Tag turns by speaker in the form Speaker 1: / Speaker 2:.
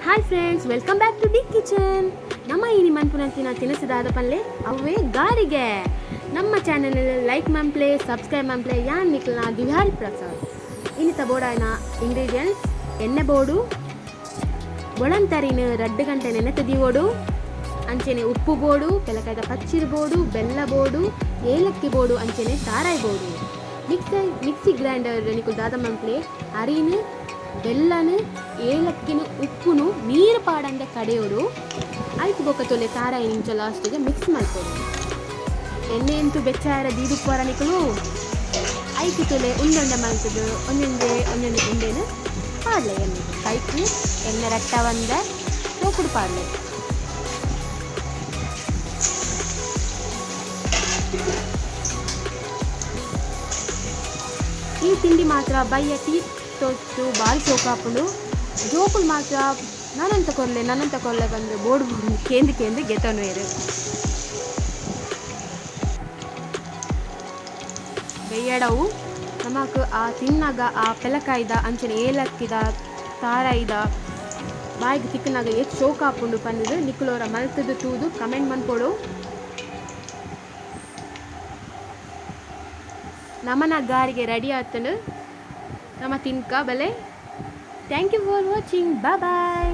Speaker 1: Hi friends, welcome back to the kitchen. ನಮ್ಮ ಈ ನಿಮ್ಮನ್ಪುನಂತಿನ ತಿನಿಸಿದಾದ ಪಲ್ಲೆ ಅವೇ ಗಾರಿಗೆ. ನಮ್ಮ ಚಾನಲ್ ಲೈಕ್ ಮಂಪ್ಲೆ ಸಬ್ಸ್ಕ್ರೈಬ್ ಮಂಪ್ಲೆ ಯಾನ್ ನಿಕ್ಲನ ದಿವ್ಯಾಲ್ ಪ್ರಸಾದ್. ಇನ್ನಿತ ಬೋಡಾಯನ ಇಂಗ್ರೀಡಿಯೆಂಟ್ಸ್ ಎಣ್ಣೆ ಬೋಡು ಬೊಳಂತರಿನ 2 ಗಂಟೆ ನೆನೆ ತೆದಿಯೋಡು, ಅಂಚೆನೆ ಉಪ್ಪು ಬೋಡು, ಪೆಲಕಾಯ್ದ ಪಚ್ಚಿರು ಬೋಡು, ಬೆಲ್ಲ ಬೋಡು, ಏಲಕ್ಕಿ ಬೋಡು, ಅಂಚೆನೆ ತಾರಾಯಿ ಬೋಡು. ಮಿಕ್ಸಿ ಗ್ರೈಂಡರ್ ನಿಕ್ಕು ದಾದ ಮಂಪ್ಲೆ ಅರಿನು ಬೆಲ್ಲನು ಏಲಕ್ಕಿನ ಉಪ್ಪುನು ನೀರು ಪಾಡಂದ ಕಡೆಯೋಡು ಆಯ್ತು ಬೊಕ್ಕ ತೊಲೆ ತಾರಾಯಿ ನಿಂಚ ಲಾಸ್ಟಿಗೆ ಮಿಕ್ಸ್ ಮಾಡ್ಕೊಡು. ಎಣ್ಣೆ ಅಂತೂ ಬೆಚ್ಚಾರ ದೀದುಪ್ಪರ ನಿಕ್ಕಲು ಐದು ತೊಲೆ ಉಂಡೆ ಮಲ್ತದು ಒಂದೊಂದೇ ಉಂಡೆನು ಪಾಡ್ಲೆ ಎಣ್ಣೆ ಕೈಕು ಎಣ್ಣೆ ರಟ್ಟ ಒಂದ ಸೋಕುಡು ಪಾಡ್ಲೆ. ಈ ತಿಂಡಿ ಮಾತ್ರ ಬಯ್ಯ ಟೀ ತೊಟ್ಟು ಬಾಯಿ ಸೋಕಾಪುಂಡು ಜೋಕುಲು ಮಾತ್ರ ನನ್ನಂತ ಕೊರ್ಲೆ ಬಂದು ಬೋಡು ಕೇಂದಿ ಗೆತನು ಏರು ಬೆಯ್ಯಡವು ನಮಕ್ ಆ ತಿನ್ನಾಗ ಆ ಪೆಲಕಾಯ್ದ ಅಂಚನೆ ಏಲಕ್ಕಿದ ತಾರಾಯ್ದ ಬಾಯಿಗೆ ತಿಕ್ಕನಾಗ ಎಷ್ಟು ಸೋಕಾಪುಂಡು ಪಂದಿದ್ದು ನಿಕ್ಕುಲೋರ ಮಲ್ತದು ತೂದು ಕಮೆಂಟ್ ಮನ್ಕೊಡು. ನಮ್ಮನ ಗಾರಿಗೆ ರೆಡಿ ಆತನು ನಮ್ಮ ತಿನ್ಕ ಬಲೆ. Thank you for watching. Bye.